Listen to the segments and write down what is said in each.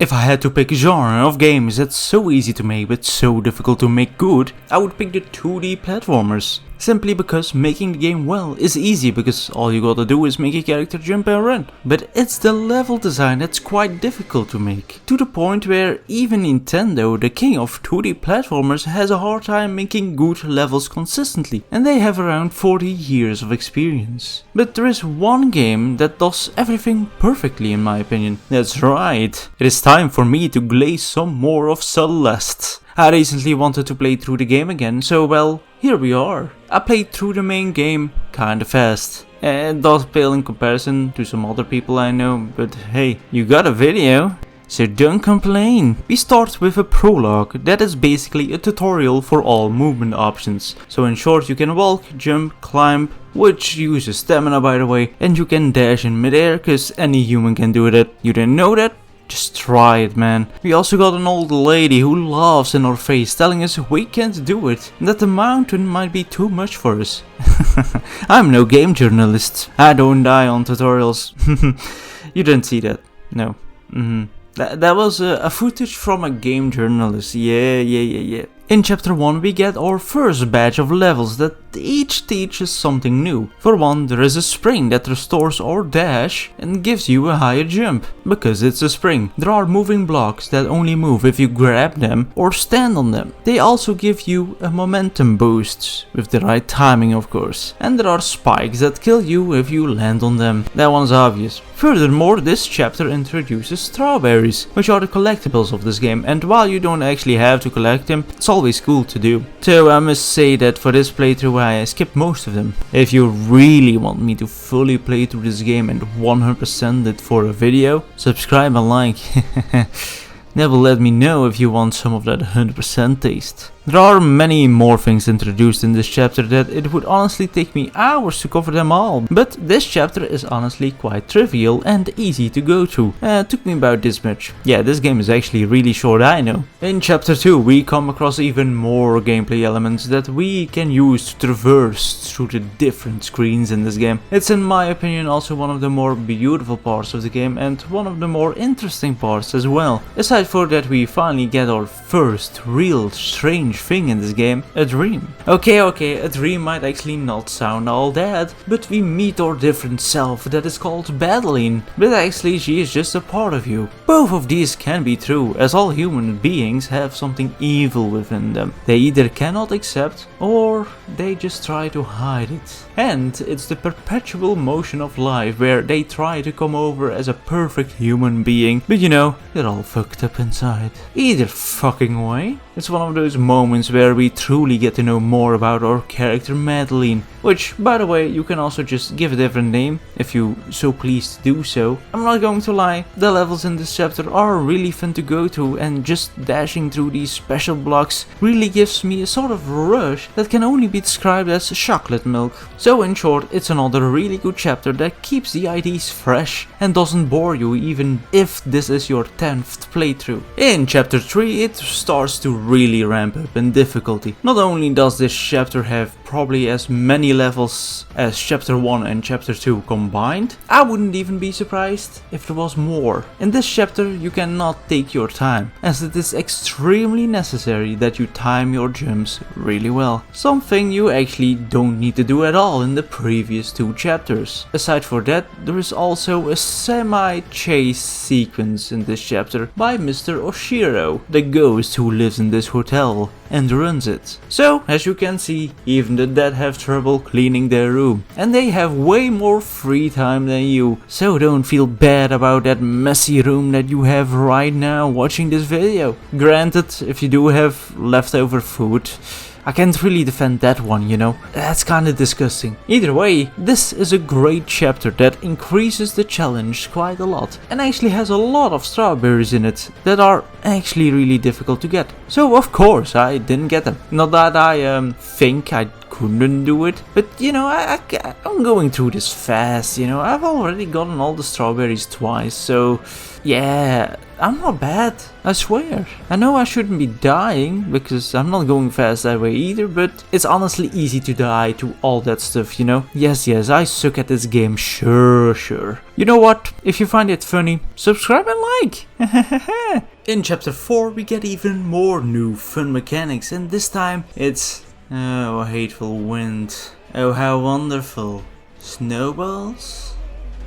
If I had to pick a genre of games that's so easy to make but so difficult to make good, I would pick the 2D platformers. Simply because making the game well is easy because all you gotta do is make a character jump and run. But it's the level design that's quite difficult to make. To the point where even Nintendo, the king of 2D platformers, has a hard time making good levels consistently. And they have around 40 years of experience. But there is one game that does everything perfectly in my opinion. That's right, it is time for me to glaze some more of Celeste. I recently wanted to play through the game again, so well, here we are. I played through the main game kinda fast. It does pale in comparison to some other people I know, but hey, you got a video, so don't complain. We start with a prologue that is basically a tutorial for all movement options. So in short, you can walk, jump, climb, which uses stamina by the way, and you can dash in midair cause any human can do that. You didn't know that? Just try it, man. We also got an old lady who laughs in our face telling us we can't do it, and that the mountain might be too much for us. I'm no game journalist. I don't die on tutorials. You didn't see that? No. That was a footage from a game journalist. Yeah. In chapter 1 we get our first batch of levels that each teaches something new. For one, there is a spring that restores our dash and gives you a higher jump, because it's a spring. There are moving blocks that only move if you grab them or stand on them. They also give you a momentum boost, with the right timing of course. And there are spikes that kill you if you land on them. That one's obvious. Furthermore, this chapter introduces strawberries, which are the collectibles of this game, and while you don't actually have to collect them, it's always cool to do. So I must say that for this playthrough I skipped most of them. If you really want me to fully play through this game and 100% it for a video, subscribe and like. That will let me know if you want some of that 100% taste. There are many more things introduced in this chapter that it would honestly take me hours to cover them all, but this chapter is honestly quite trivial and easy to go through. It took me about this much. Yeah, this game is actually really short, I know. In chapter 2 we come across even more gameplay elements that we can use to traverse through the different screens in this game. It's in my opinion also one of the more beautiful parts of the game and one of the more interesting parts as well. Aside for that, we finally get our first real strange thing in this game, a dream. Okay, a dream might actually not sound all that, but we meet our different self that is called Badeline, but actually she is just a part of you. Both of these can be true, as all human beings have something evil within them. They either cannot accept, or they just try to hide it. And it's the perpetual motion of life where they try to come over as a perfect human being, but you know, they're all fucked up inside. Either fucking way, it's one of those moments where we truly get to know more about our character Madeline, which, by the way, you can also just give a different name if you so please to do so. I'm not going to lie, the levels in this chapter are really fun to go through, and just dashing through these special blocks really gives me a sort of rush that can only be described as chocolate milk. So in short, it's another really good chapter that keeps the ideas fresh and doesn't bore you even if this is your 10th playthrough. In chapter 3 it starts to really ramp up in difficulty. Not only does this chapter have probably as many levels as chapter 1 and chapter 2 combined, I wouldn't even be surprised if there was more. In this chapter you cannot take your time, as it is extremely necessary that you time your jumps really well. Something you actually don't need to do at all in the previous 2 chapters. Aside for that, there is also a semi-chase sequence in this chapter by Mr. Oshiro, the ghost who lives in this hotel and runs it. So, as you can see, even the dead have trouble cleaning their room, and they have way more free time than you, so don't feel bad about that messy room that you have right now watching this video. Granted, if you do have leftover food, I can't really defend that one, you know. That's kinda disgusting. Either way, this is a great chapter that increases the challenge quite a lot and actually has a lot of strawberries in it that are actually really difficult to get. So of course I didn't get them. Not that I think I couldn't do it. But you know, I'm going through this fast, you know. I've already gotten all the strawberries twice, so yeah, I'm not bad, I swear. I know I shouldn't be dying, because I'm not going fast that way either, but it's honestly easy to die to all that stuff, you know. Yes, I suck at this game, sure. You know what? If you find it funny, subscribe and like! In chapter 4 we get even more new fun mechanics, and this time it's... oh, hateful wind. Oh, how wonderful. Snowballs?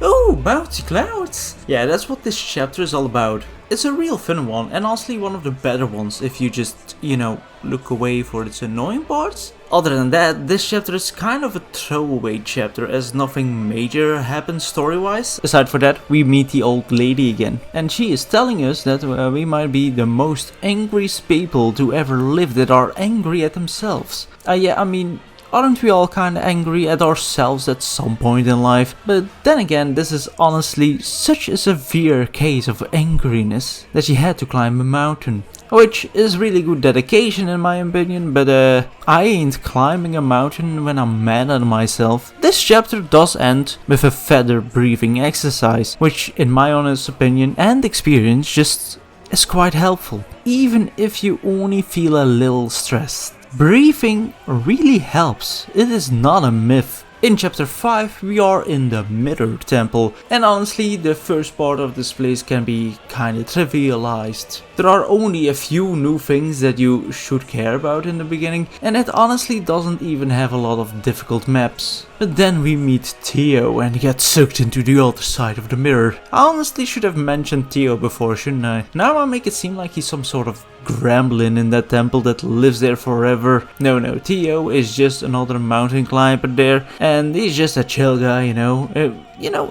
Oh, bouncy clouds! Yeah, that's what this chapter is all about. It's a real fun one, and honestly one of the better ones if you just, you know, look away for its annoying parts. Other than that, this chapter is kind of a throwaway chapter as nothing major happens story-wise. Aside for that, we meet the old lady again, and she is telling us that we might be the most angriest people to ever live that are angry at themselves. Yeah, I mean, aren't we all kinda angry at ourselves at some point in life? But then again, this is honestly such a severe case of angriness that she had to climb a mountain. Which is really good dedication in my opinion, but I ain't climbing a mountain when I'm mad at myself. This chapter does end with a feather breathing exercise, which in my honest opinion and experience just is quite helpful. Even if you only feel a little stressed. Breathing really helps, it is not a myth. In chapter 5 we are in the Mirror Temple, and honestly the first part of this place can be kinda trivialized. There are only a few new things that you should care about in the beginning, and it honestly doesn't even have a lot of difficult maps. But then we meet Theo and get sucked into the other side of the mirror. I honestly should have mentioned Theo before, shouldn't I? Now I make it seem like he's some sort of gremlin in that temple that lives there forever. No, Theo is just another mountain climber there, and he's just a chill guy, you know.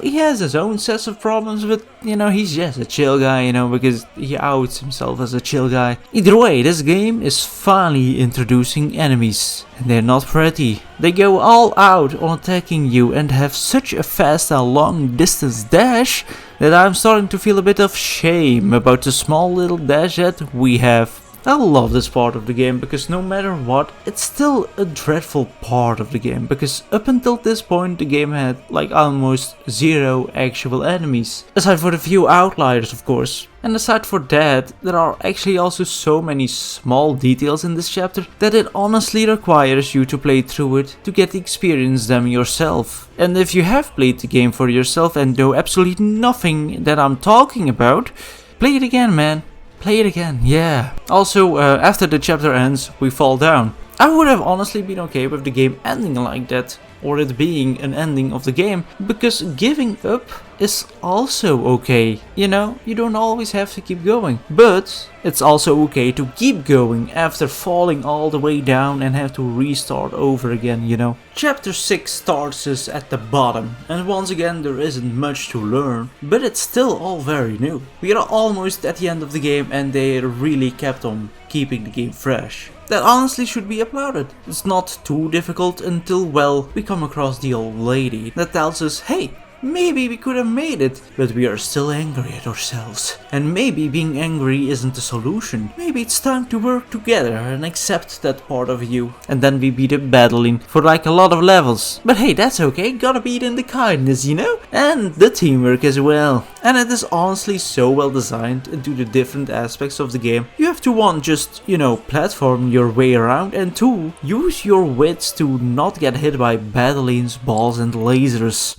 He has his own sets of problems, but, you know, he's just a chill guy, you know, because he outs himself as a chill guy. Either way, this game is finally introducing enemies, and they're not pretty. They go all out on attacking you and have such a fast and long distance dash that I'm starting to feel a bit of shame about the small little dash that we have. I love this part of the game because no matter what, it's still a dreadful part of the game, because up until this point the game had like almost zero actual enemies. Aside for the few outliers of course. And aside for that, there are actually also so many small details in this chapter that it honestly requires you to play through it to get to experience them yourself. And if you have played the game for yourself and know absolutely nothing that I'm talking about, play it again, man. Play it again, yeah. Also, after the chapter ends, we fall down. I would have honestly been okay with the game ending like that, or it being an ending of the game, because giving up is also okay. You know, you don't always have to keep going, but it's also okay to keep going after falling all the way down and have to restart over again, you know. Chapter 6 starts us at the bottom, and once again there isn't much to learn, but it's still all very new. We are almost at the end of the game and they really kept on keeping the game fresh. That honestly should be applauded. It's not too difficult until, well, we come across the old lady that tells us, hey, maybe we could have made it, but we are still angry at ourselves. And maybe being angry isn't the solution. Maybe it's time to work together and accept that part of you. And then we beat up battling for like a lot of levels. But hey, that's okay, gotta beat in the kindness, you know? And the teamwork as well. And it is honestly so well designed into the different aspects of the game. You have to one, just, you know, platform your way around, and two, use your wits to not get hit by battlings, balls and lasers.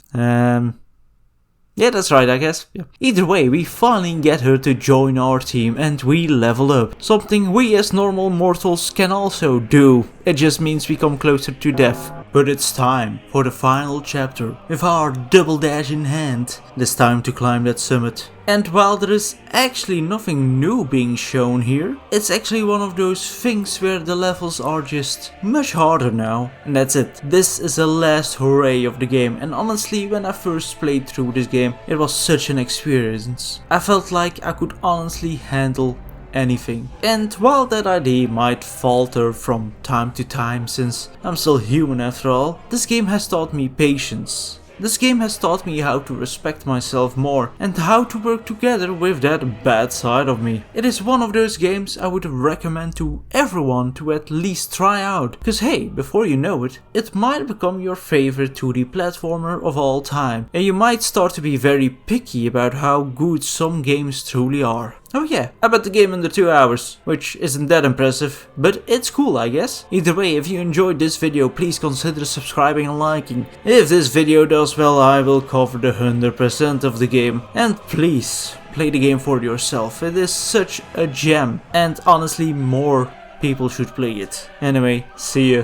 Yeah, that's right, I guess. Yeah. Either way, we finally get her to join our team and we level up. Something we as normal mortals can also do. It just means we come closer to death. But it's time for the final chapter, with our double dash in hand. It's time to climb that summit. And while there is actually nothing new being shown here, it's actually one of those things where the levels are just much harder now. And that's it. This is the last hooray of the game, and honestly when I first played through this game, it was such an experience. I felt like I could honestly handle anything. And while that idea might falter from time to time, since I'm still human after all, this game has taught me patience. This game has taught me how to respect myself more and how to work together with that bad side of me. It is one of those games I would recommend to everyone to at least try out, cause hey, before you know it, it might become your favorite 2D platformer of all time, and you might start to be very picky about how good some games truly are. Oh yeah, I bet the game under 2 hours, which isn't that impressive, but it's cool I guess. Either way, if you enjoyed this video, please consider subscribing and liking. If this video does well, I will cover the 100% of the game. And please, play the game for yourself, it is such a gem, and honestly more people should play it. Anyway, see ya.